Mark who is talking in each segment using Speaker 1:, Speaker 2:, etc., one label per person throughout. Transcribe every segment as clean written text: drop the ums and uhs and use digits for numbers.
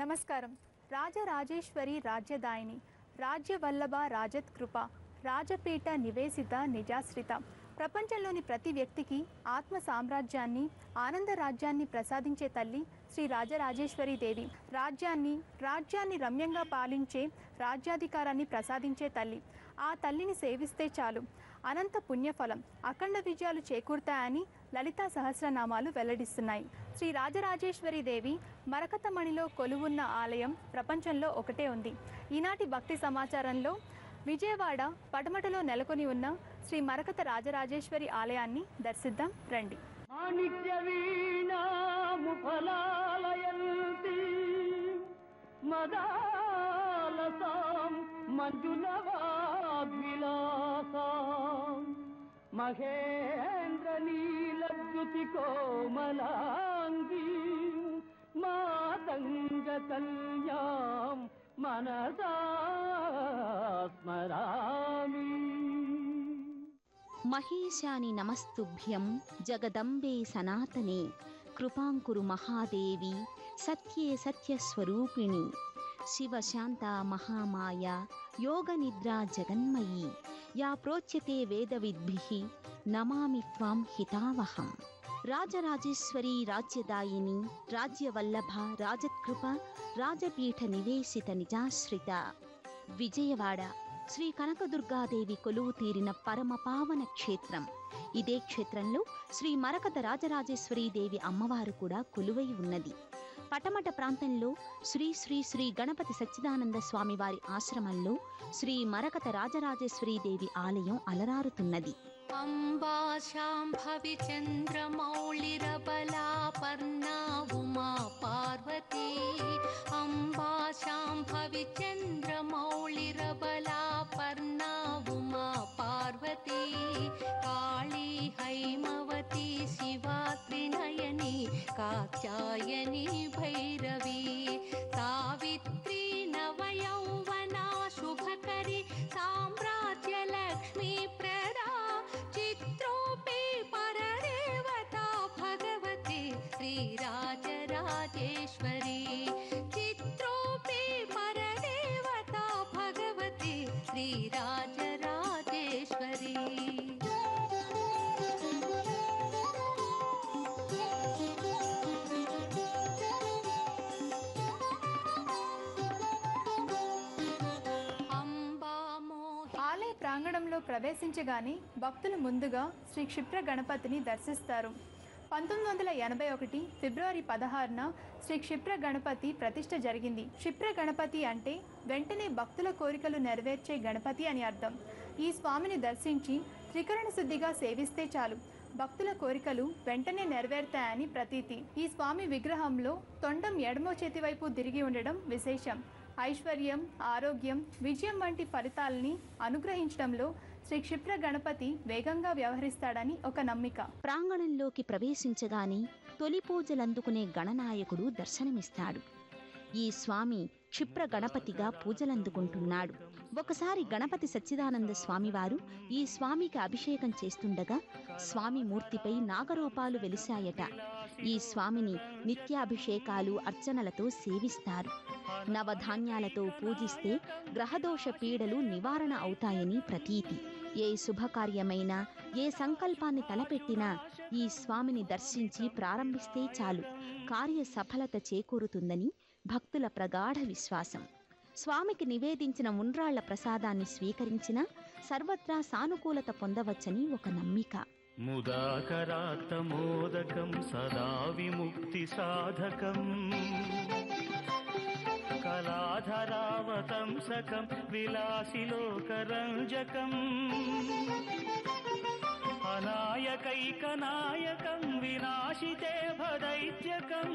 Speaker 1: నమస్కారం. రాజరాజేశ్వరి రాజ్యదాయిని, రాజ్యవల్లభ రాజత్కృప, రాజపీఠ నివేశిత నిజాశ్రిత. ప్రపంచంలోని ప్రతి వ్యక్తికి ఆత్మ సామ్రాజ్యాన్ని, ఆనంద రాజ్యాన్ని ప్రసాదించే తల్లి శ్రీ రాజరాజేశ్వరి దేవి. రాజ్యాన్ని రమ్యంగా పాలించే రాజ్యాధికారాన్ని ప్రసాదించే తల్లి. ఆ తల్లిని సేవిస్తే చాలు అనంత పుణ్యఫలం, అఖండ విజయాలు చేకూరుతాయని లలితా సహస్రనామాలు వెల్లడిస్తున్నాయి. శ్రీ రాజరాజేశ్వరి దేవి మరకతమణిలో కొలువున్న ఆలయం ప్రపంచంలో ఒకటే ఉంది. ఈనాటి భక్తి సమాచారంలో విజయవాడ పటమటలో నెలకొని ఉన్న శ్రీ మరకత రాజరాజేశ్వరి ఆలయాన్ని దర్శిద్దాం రండి.
Speaker 2: మహేంద్ర నీలద్యుతి కోమలాంగి మాతంగ కళ్యాం మనసా స్మరామి.
Speaker 3: మహేశాని నమస్తుభ్యం జగదంబే సనాతనే కృపాంకురు మహాదేవి సత్యే సత్యస్వరూపిణి శివశాంత మహామాయ యోగ నిద్రా జగన్మయీ యా ప్రోచ్యతే వేదవిద్భిః నమామి త్వాం హితావహం. రాజరాజేశ్వరి రాజ్యదాయిని, రాజ్యవల్లభ రాజత్కృప, రాజపీఠ నివేశిత నిజాశ్రిత. విజయవాడ శ్రీ కనకదుర్గాదేవి కొలువు తీరిన పరమ పావన క్షేత్రం. ఇదే క్షేత్రంలో శ్రీ మరకత రాజరాజేశ్వరీదేవి అమ్మవారు కూడా కొలువై ఉన్నది. పటమట ప్రాంతంలో శ్రీ శ్రీ శ్రీ గణపతి సచ్చిదానంద స్వామి వారి ఆశ్రమంలో శ్రీ మరకత రాజరాజేశ్వరీదేవి ఆలయం అలరారుతున్నది.
Speaker 4: అంబా శాంభవి చంద్రమౌళిరబలా పర్ణా ఉమా పార్వతీ. అంబా శాంభవి చంద్రమౌళిరబలా పర్ణా ఉమా పార్వతీ. కాళీ హైమవతి శివా త్రినయని కాత్యాయని భైరవీ. సావిత్రి నవయౌవనా శుభకరి సామ్రాజ్య లక్ష్మీ ప్రదా. చిత్రూపీ పరదేవతా భగవతి శ్రీ రాజరాజేశ్వరి. చిత్రూపీ పరదేవతా భగవతి శ్రీ రాజరాజేశ్వరి.
Speaker 1: ఆలయ ప్రాంగణంలో ప్రవేశించగానే భక్తులు ముందుగా శ్రీ క్షిప్ర గణపతిని దర్శిస్తారు. 1981 ఫిబ్రవరి 16న శ్రీ క్షిప్ర గణపతి ప్రతిష్ఠ జరిగింది. క్షిప్ర గణపతి అంటే వెంటనే భక్తుల కోరికలు నెరవేర్చే గణపతి అని అర్థం. ఈ స్వామిని దర్శించి త్రికరణ శుద్ధిగా సేవిస్తే చాలు భక్తుల కోరికలు వెంటనే నెరవేరుతాయని ప్రతీతి. ఈ స్వామి విగ్రహంలో తొండం ఎడమో చేతి వైపు తిరిగి ఉండడం విశేషం. ఐశ్వర్యం, ఆరోగ్యం, విజయం వంటి ఫలితాలని అనుగ్రహించడంలో శ్రీ క్షిప్ర గణపతి వేగంగా వ్యవహరిస్తాడని ఒక నమ్మిక.
Speaker 3: ప్రాంగణంలోకి ప్రవేశించగానే తొలి పూజలందుకునే గణనాయకుడు దర్శనమిస్తాడు. ఈ స్వామి క్షిప్ర గణపతిగా పూజలందుకుంటున్నాడు. ఒకసారి గణపతి సచ్చిదానంద స్వామివారు ఈ స్వామికి అభిషేకం చేస్తుండగా స్వామి మూర్తిపై నాగరూపాలు వెలిశాయట. ఈ స్వామిని నిత్యాభిషేకాలు, అర్చనలతో సేవిస్తారు. నవధాన్యాలతో పూజిస్తే గ్రహదోష పీడలు నివారణ అవుతాయని ప్రతీతి. ఏ శుభకార్యమైనా, ఏ సంకల్పాన్ని తలపెట్టినా ఈ స్వామిని దర్శించి ప్రారంభిస్తే చాలు కార్య సఫలత చేకూరుతుందని భక్తుల ప్రగాఢ విశ్వాసం. స్వామికి నివేదించిన ఉండ్రాళ్ల ప్రసాదాన్ని స్వీకరించిన సర్వత్రా సానుకూలత పొందవచ్చని ఒక నమ్మిక.
Speaker 2: ముదాకరాత్తమోదకం సదా విముక్తి సాధకం కళాధరావతంసకం విలాసిలోకరంజకం అనాయకైకనాయకం వినాశితే భదైత్యకం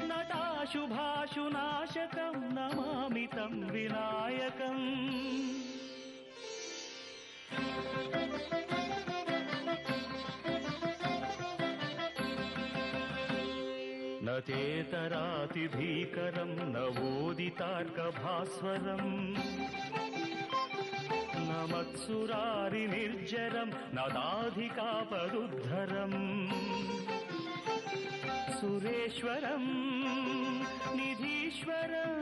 Speaker 2: నటాశుభాశునాశకం నమామి తం వినాయకం. నతేతరాతిభీకరం నవోదితార్కభాస్వరం నమత్సురారి నిర్జరం నదాధికాపరుద్ధరం సురేశ్వరం నిధీశ్వరం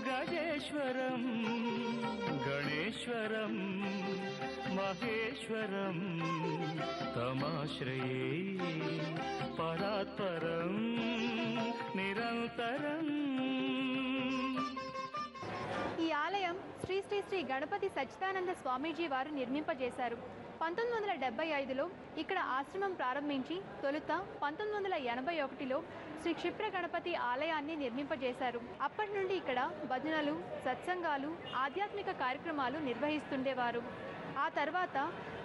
Speaker 2: గజేశ్వరం గణేశ్వరం మహేశ్వరం తమాశ్రయే పరాత్పరం నిరంతరం.
Speaker 1: ఈ ఆలయం శ్రీ శ్రీ శ్రీ గణపతి సచ్చిదానంద స్వామీజీ వారు నిర్మింపజేశారు. 1975లో ఇక్కడ ఆశ్రమం ప్రారంభించి తొలుత 1981లో శ్రీ క్షిప్ర గణపతి ఆలయాన్ని నిర్మింపజేశారు. అప్పటి నుండి ఇక్కడ భజనలు, సత్సంగాలు, ఆధ్యాత్మిక కార్యక్రమాలు నిర్వహిస్తుండేవారు. ఆ తర్వాత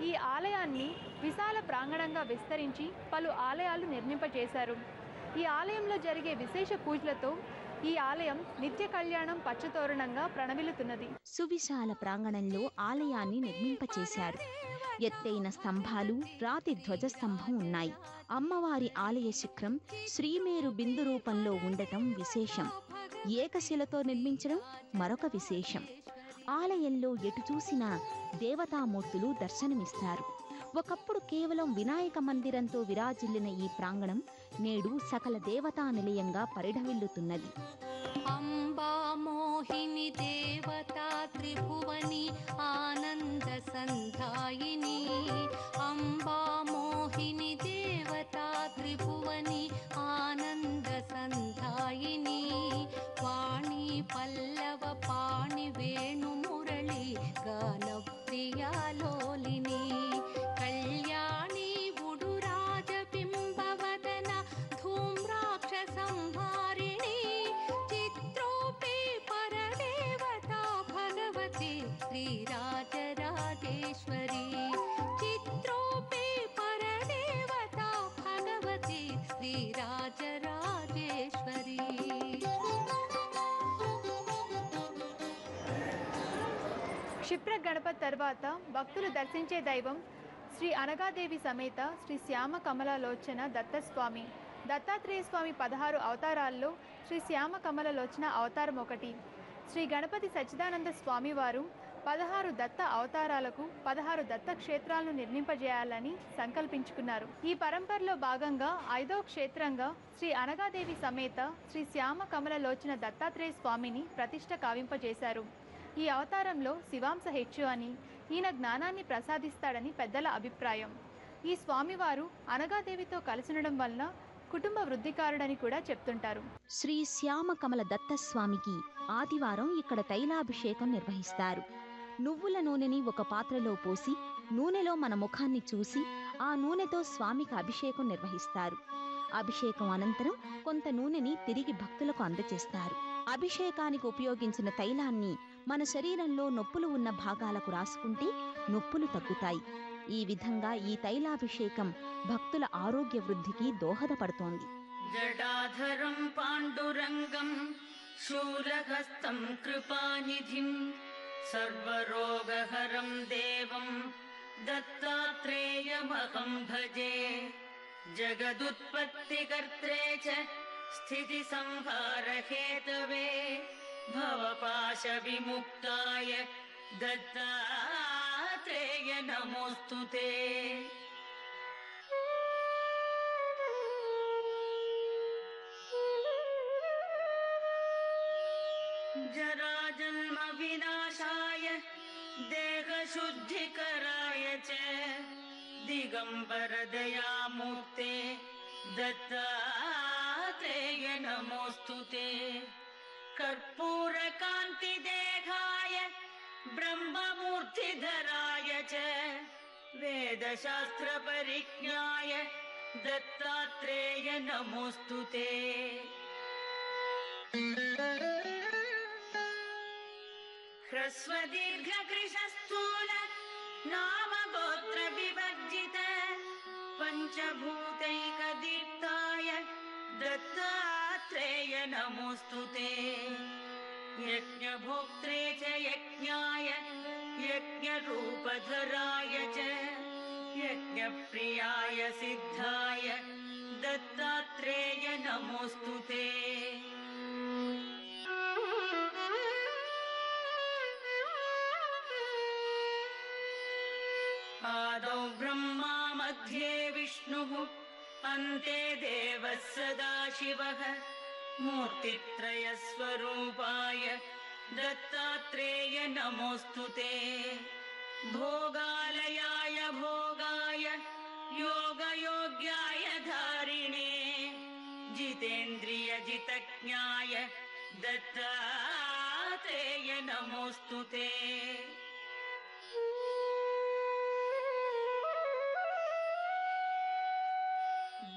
Speaker 1: ఈ ఆలయాన్ని విశాల ప్రాంగణంగా విస్తరించి పలు ఆలయాలు నిర్మింపజేశారు. ఈ ఆలయంలో జరిగే విశేష పూజలతో ఈ ఆలయం నిత్య కళ్యాణం పచ్చతోరణంగా ప్రణమిల్లుతున్నది.
Speaker 3: సువిశాల ప్రాంగణంలో ఆలయాన్ని నిర్మింపచేశారు. ఎత్తైన స్తంభాలు, రాతి ధ్వజస్తంభం ఉన్నాయి. అమ్మవారి ఆలయ శిఖరం శ్రీమేరు బిందు రూపంలో ఉండటం విశేషం. ఏకశిలతో నిర్మించడం మరొక విశేషం. ఆలయంలో ఎటు చూసినా దేవతామూర్తులు దర్శనమిస్తారు. ఒకప్పుడు కేవలం వినాయక మందిరంతో విరాజిల్లిన ఈ ప్రాంగణం నేడు సకల దేవతా నిలయంగా పరిఢవిల్లుతున్నది.
Speaker 4: అంబా మోహిని దేవతా త్రిభువని ఆనంద సంధాయిని. అంబా మోహిని దేవతా త్రిభువని ఆనంద సంధాయిని. వాణి పల్లవ పాణి వేణు మురళి గాన ప్రియాలోలిని. కళ్యాణి బుడు రాజబింబవదన ధూమ్రాక్ష సంహారిణి. చిత్రూపి పరదేవతా భగవతి శ్రీరాజరాజేశ్వరి. చిత్రూపి పరదేవతా భగవతి శ్రీరాజరాజేశ్వరి.
Speaker 1: క్షిప్ర గణపతి తర్వాత భక్తులు దర్శించే దైవం శ్రీ అనగాదేవి సమేత శ్రీ శ్యామ కమలలోచన దత్తస్వామి. దత్తాత్రేయ స్వామి 16 అవతారాల్లో శ్రీ శ్యామ కమలలోచన అవతారం ఒకటి. శ్రీ గణపతి సచ్చిదానంద స్వామి వారు 16 దత్త అవతారాలకు 16 దత్త క్షేత్రాలను నిర్మింపజేయాలని సంకల్పించుకున్నారు. ఈ పరంపరలో భాగంగా 5వ క్షేత్రంగా శ్రీ అనగాదేవి సమేత శ్రీ శ్యామ కమలలోచన దత్తాత్రేయ స్వామిని ప్రతిష్ఠ కావింపజేశారు. ఈ అవతారంలో శివాంశ హెచ్చు అని, ఈయన జ్ఞానాన్ని ప్రసాదిస్తాడని పెద్దల అభిప్రాయం. ఈ స్వామివారు అనగాదేవితో కలిసినడం వలన కుటుంబ వృద్ధికారుడని కూడా చెప్తుంటారు.
Speaker 3: శ్రీ శ్యామ కమల దత్తస్వామికి ఆదివారం ఇక్కడ తైలాభిషేకం నిర్వహిస్తారు. నువ్వుల నూనెని ఒక పాత్రలో పోసి నూనెలో మన ముఖాన్ని చూసి ఆ నూనెతో స్వామికి అభిషేకం నిర్వహిస్తారు. అభిషేకం అనంతరం కొంత నూనెని తిరిగి భక్తులకు అందజేస్తారు. అభిషేకానికి ఉపయోగించిన తైలాన్ని మన శరీరంలో నొప్పులు ఉన్న భాగాలకు రాసుకుంటే నొప్పులు తగ్గుతాయి. ఈ విధంగా ఈ తైలాభిషేకం భక్తుల ఆరోగ్య వృద్ధికి దోహదపడుతోంది.
Speaker 5: జడాధరం పాండురంగం శూలహస్తం కృపానిధిం సర్వరోగహరం దేవం దత్తాత్రేయమహం భజే. జగదుత్పత్తికర్త్రే చ స్థితి సంహార హేతవే భవపాశ విముక్తాయ దత్తాత్రేయ నమోస్తుతే. జరాజన్మ వినాశాయ దేహశుద్ధికరాయ చ దిగంబర దయామూర్తే దత్తాత్రేయ నమోస్తుతే. కర్పూర కాంతి దేహాయ బ్రహ్మమూర్తిధరాయ చ వేదశాస్త్ర పరిజ్ఞాయ దత్తాత్రేయ నమోస్తుతే. హ్రస్వ దీర్ఘ కృశస్థూల నామ గోత్ర వివర్జిత పంచభూతైక దీప్తాయ దత్తాత్రేయ నమోస్తుతే. యజ్ఞభోక్త్రే చ యజ్ఞాయ యజ్ఞరూపధరాయ చ యజ్ఞప్రియాయ సిద్ధాయ దత్తాత్రేయ నమోస్తుతే. ఆదౌ బ్రహ్మా మధ్యే విష్ణుః अन्ते देवः सदाशिवः मूर्तित्रयस्वरूपाय दत्तात्रेय नमोऽस्तु ते। भोगालयाय भोगाय योगयोग्याय धारिणे जितेन्द्रियजितज्ञाय दत्तात्रेय नमोऽस्तु ते।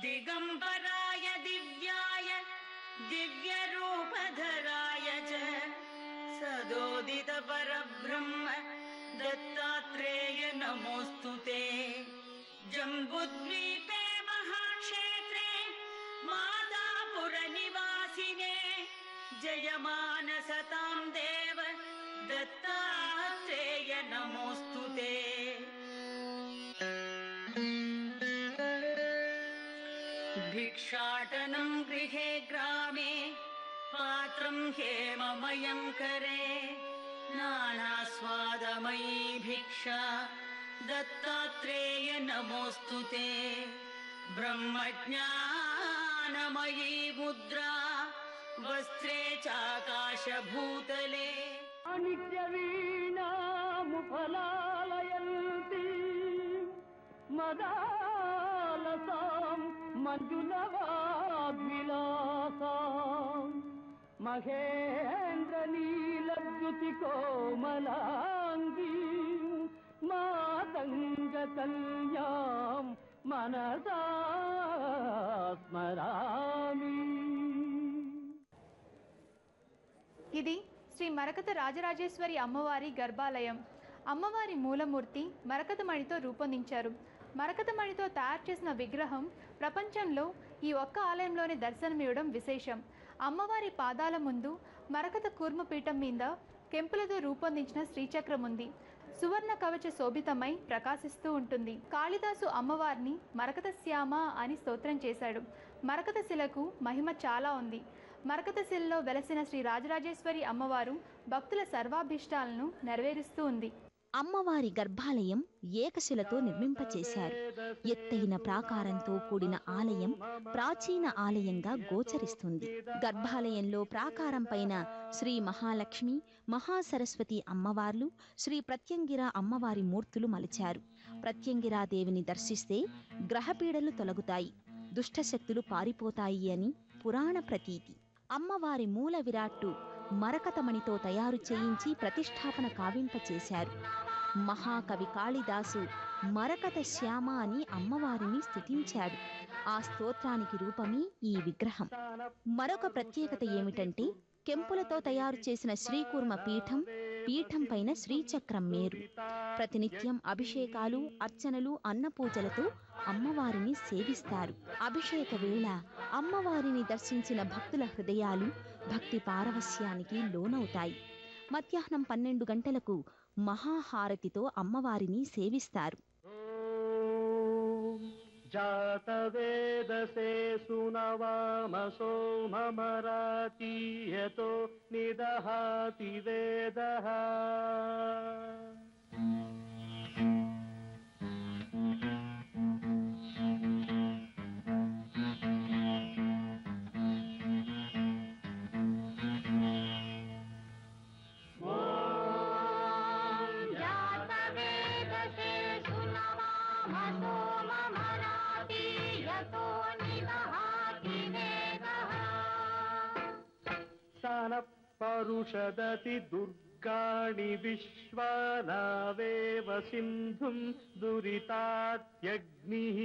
Speaker 5: दिगंबराय दिव्याय दिव्यरूपधराय च सदोदित परब्रह्म दत्तात्रेय नमोऽस्तु ते। जम्बुद्वीपे महाक्षेत्रे मादापुरनिवासिने जयमानसतां देव दत्तात्रेय नमोऽस्तु ते। भिक्षाटनं गृहे ग्रामे पात्रं हेममयं करे नानास्वादमयी भिक्षा दत्तात्रेय नमोऽस्तु ते। ब्रह्मज्ञानमयी मुद्रा वस्त्रे चाकाशभूतले
Speaker 2: नित्यवीणामुफलालयन्ति मदालसां मञ्जुलवाग्विलासां महेन्द्रनीलद्युतिकोमलाङ्गी मातङ्गकन्यां मनसा स्मरामि।
Speaker 1: ఇది శ్రీ మరకత రాజరాజేశ్వరి అమ్మవారి గర్భాలయం. అమ్మవారి మూలమూర్తి మరకతమణితో రూపొందించారు. మరకతమణితో తయారు చేసిన విగ్రహం ప్రపంచంలో ఈ ఒక్క ఆలయంలోనే దర్శనమివ్వడం విశేషం. అమ్మవారి పాదాల ముందు మరకత కూర్మపీఠం మీద కెంపులతో రూపొందించిన శ్రీచక్రం ఉంది. సువర్ణ కవచ శోభితమై ప్రకాశిస్తూ ఉంటుంది. కాళిదాసు అమ్మవారిని మరకత శ్యామ అని స్తోత్రం చేశాడు. మరకత శిలకు మహిమ చాలా ఉంది. మరకత శిలలో వెలసిన శ్రీ రాజరాజేశ్వరి అమ్మవారు భక్తుల సర్వాభిష్టాలను నెరవేరుస్తూ ఉంది.
Speaker 3: అమ్మవారి గర్భాలయం ఏకశిలతో నిర్మింపచేశారు. ఎత్తైన ప్రాకారంతో కూడిన ఆలయం ప్రాచీన ఆలయంగా గోచరిస్తుంది. గర్భాలయంలో ప్రాకారం పైన శ్రీ మహాలక్ష్మి, మహాసరస్వతి అమ్మవార్లు, శ్రీ ప్రత్యంగిర అమ్మవారి మూర్తులు మలిచారు. ప్రత్యంగిరాదేవిని దర్శిస్తే గ్రహపీడలు తొలగుతాయి, దుష్టశక్తులు పారిపోతాయి అని పురాణ ప్రతీతి. అమ్మవారి మూల విరాట్టు మరకతమణితో తయారు చేయించి ప్రతిష్టాపన కావింపచేశారు. మహాకవి కాళిదాసు మరకత శ్యామ అని అమ్మవారిని స్తుతించాడు. ఆ స్తోత్రానికి రూపమే ఈ విగ్రహం. మరొక ప్రత్యేకత ఏమిటంటే కెంపులతో తయారు చేసిన శ్రీకూర్మ పీఠం, పీఠం పైన శ్రీచక్రం మేరు. ప్రతినిత్యం అభిషేకాలు, అర్చనలు, అన్నపూజలతో అమ్మవారిని సేవిస్తారు. అభిషేక వేళ అమ్మవారిని దర్శించిన భక్తుల హృదయాలు భక్తి పారవస్యానికి లోనవుతాయి. మధ్యాహ్నం 12 గంటలకు మహాహారతితో అమ్మవారిని సేవిస్తారు.
Speaker 2: जातवेदसे सुनवामसो ममराति यतो निदहाति वेदः परुषदति दुर्गाणि विश्वानावेव सिन्धुं दुरितात्यग्निः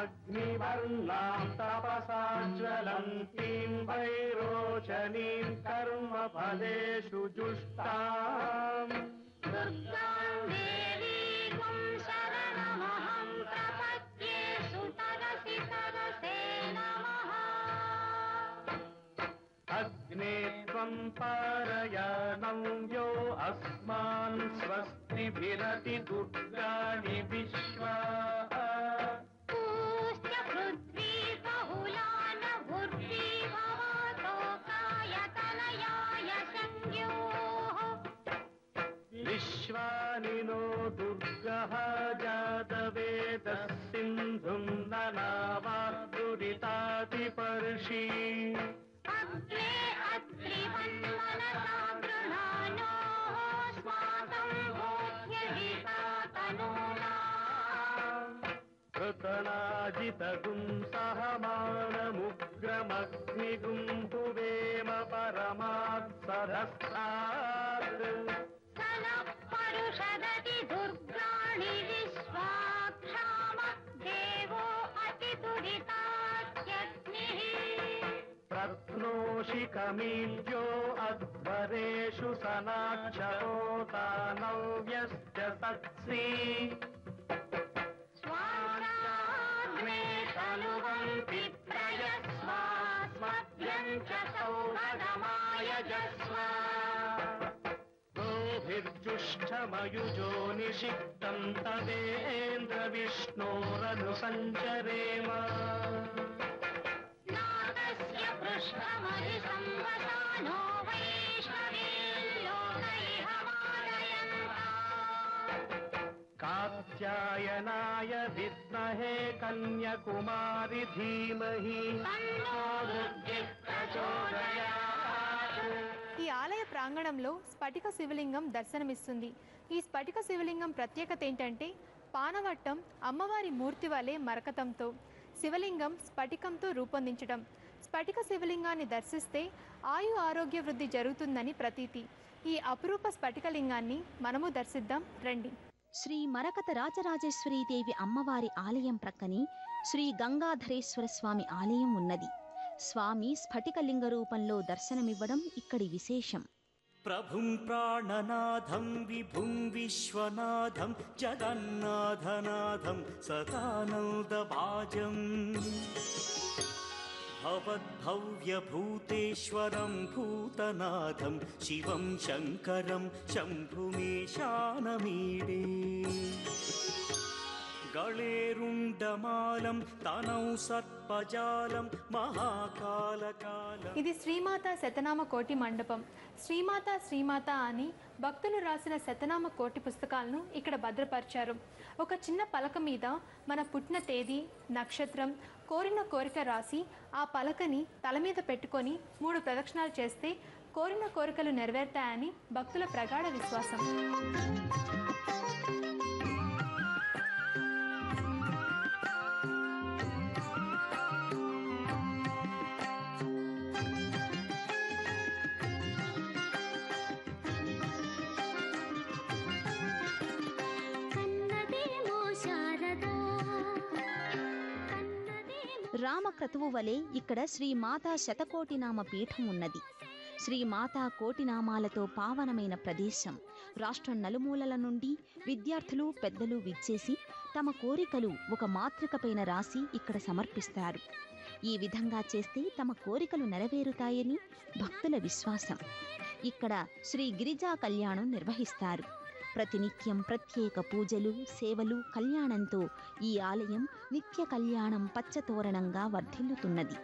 Speaker 2: तामग्निवर्णां तपसा ज्वलन्तीं वैरोचनीं कर्मफलेषु जुष्टाम् अग्ने त्वं पारयानं यो अस्मान् स्वस्तिभिरति दुर्गाणि विश्वा
Speaker 4: पृथ्वी बहुलान भूर्भि भवतो
Speaker 2: హితగుం సహమానముగ్రమగ్నిగుం భువేమ పరమాత్ సదస్తాత్
Speaker 4: పరుషదతి దుర్గాణి విశ్వాక్షామ దేవో అతి దురితాత్యగ్నిః
Speaker 2: ప్రత్నోషి కమీజ్యో అధ్వరేషు సనాక్షరోతానవ్యశ్చ సత్శ్రీ స్వామే తనువంతి ప్రయస్మాస్మభ్యం చ సౌభగమాయజస్వ గోభిర్జుష్టమయుజో నిషిక్తం తదేంద్ర విష్ణోరను సంచరేమ
Speaker 4: నాగస్య పృష్ఠమహి సంవసానో వైష్ణవీర్లోకైః మాదయంతాః
Speaker 2: కాత్యాయనాయ విద్మహే కన్యకుమారి ధీమహి
Speaker 4: తన్నో దుర్గిః ప్రచోదయాత్.
Speaker 1: ఈ ఆలయ ప్రాంగణంలో స్ఫటిక శివలింగం దర్శనమిస్తుంది. ఈ స్ఫటిక శివలింగం ప్రత్యేకత ఏంటంటే పానవట్టం అమ్మవారి మూర్తి వలె మరకతంతో, శివలింగం స్ఫటికంతో రూపొందించడం. స్ఫటిక శివలింగాన్ని దర్శిస్తే ఆయు ఆరోగ్య వృద్ధి జరుగుతుందని ప్రతీతి. ఈ అపురూప స్ఫటికలింగాన్ని మనము దర్శిద్దాం రండి.
Speaker 3: శ్రీ మరకత రాజరాజేశ్వరీదేవి అమ్మవారి ఆలయం ప్రక్కనే శ్రీ గంగాధరేశ్వర స్వామి ఆలయం ఉన్నది. స్వామి స్ఫటికలింగ రూపంలో దర్శనమివ్వడం ఇక్కడి విశేషం.
Speaker 6: ప్రభుం ప్రాణనాథం విభుం విశ్వనాథం జగన్నాథనాథం సదానందభాజం భవద్భవ్యభూతేశ్వరం భూతనాథం శివం శంకరం శంభుమేశానమీడే గళేరుండమాలం తనౌ సర్పజాలం మహాకాలకాలం.
Speaker 1: ఇది శ్రీమాత శతనామ కోటి మండపం. శ్రీమాత శ్రీమాత అని భక్తులు రాసిన శతనామ కోటి పుస్తకాలను ఇక్కడ భద్రపరిచారు. ఒక చిన్న పలక మీద మన పుట్టిన తేదీ, నక్షత్రం, కోరిన కోరిక రాసి ఆ పలకని తల మీద పెట్టుకొని 3 ప్రదక్షిణాలు చేస్తే కోరిన కోరికలు నెరవేరుతాయని భక్తుల ప్రగాఢ విశ్వాసం.
Speaker 3: రామక్రతువు వలె ఇక్కడ శ్రీమాతా శతకోటినామ పీఠం ఉన్నది. శ్రీమాతా కోటినామాలతో పావనమైన ప్రదేశం. రాష్ట్రం నలుమూలల నుండి విద్యార్థులు, పెద్దలు విచ్చేసి తమ కోరికలు ఒక మాతృకపైన రాసి ఇక్కడ సమర్పిస్తారు. ఈ విధంగా చేస్తే తమ కోరికలు నెరవేరుతాయని భక్తుల విశ్వాసం. ఇక్కడ శ్రీ గిరిజా కళ్యాణం నిర్వహిస్తారు. ప్రతినిత్యం ప్రత్యేక పూజలు, సేవలు, కళ్యాణంతో ఈ ఆలయం నిత్య కళ్యాణం పచ్చతోరణంగా వర్ధిల్లుతున్నది.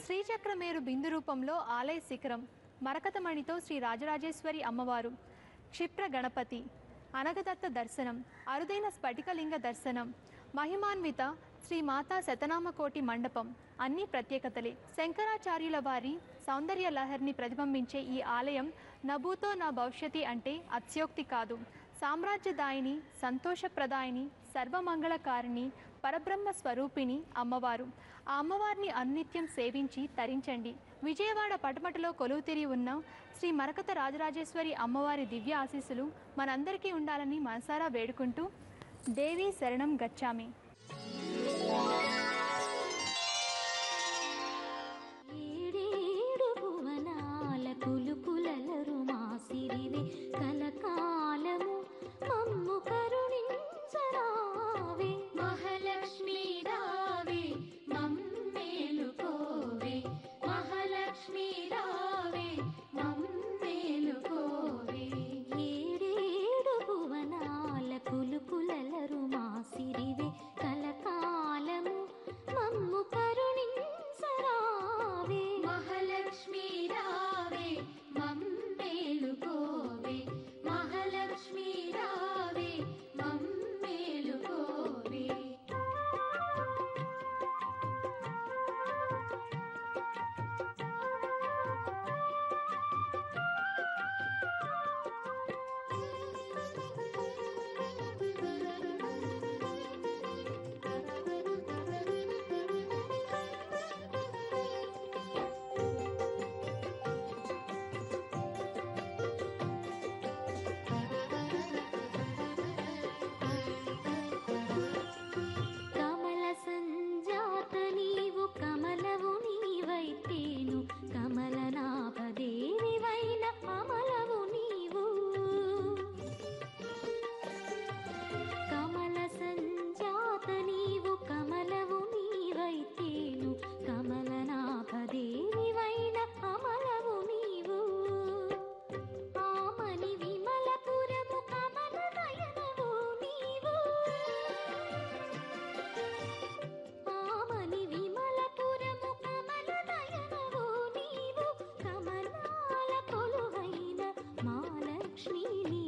Speaker 1: శ్రీచక్రమేరు బిందు రూపంలో ఆలయ శిఖరం, మరకతమణితో శ్రీ రాజరాజేశ్వరి అమ్మవారు, క్షిప్ర గణపతి, అనగదత్త దర్శనం, అరుదైన స్ఫటికలింగ దర్శనం, మహిమాన్విత శ్రీ మాతా శతనామకోటి మండపం అన్నీ ప్రత్యేకతలే. శంకరాచార్యుల వారి సౌందర్య లహరిని ప్రతిబింబించే ఈ ఆలయం నభూతో నా భవిష్యతి అంటే అత్యోక్తి కాదు. సామ్రాజ్యదాయిని, సంతోషప్రదాయిని, సర్వమంగళకారిణి, పరబ్రహ్మ స్వరూపిణి అమ్మవారు. ఆ అమ్మవారిని అనిత్యం సేవించి తరించండి. విజయవాడ పటమటలో కొలువుతీరి ఉన్న శ్రీ మరకత రాజరాజేశ్వరి అమ్మవారి దివ్య ఆశీస్సులు మనందరికీ ఉండాలని మనసారా వేడుకుంటూ దేవి శరణం గచ్చామి.
Speaker 4: కలకాలము మమ్ము కరుణించరావే మహాలక్ష్మీ రావే మమ్మేలుకోవే మహాలక్ష్మీ రావే మమ్మేలుకోవే ఏడేడు భువనాల కులుకులలరు మా సిరివే महालक्ष्मी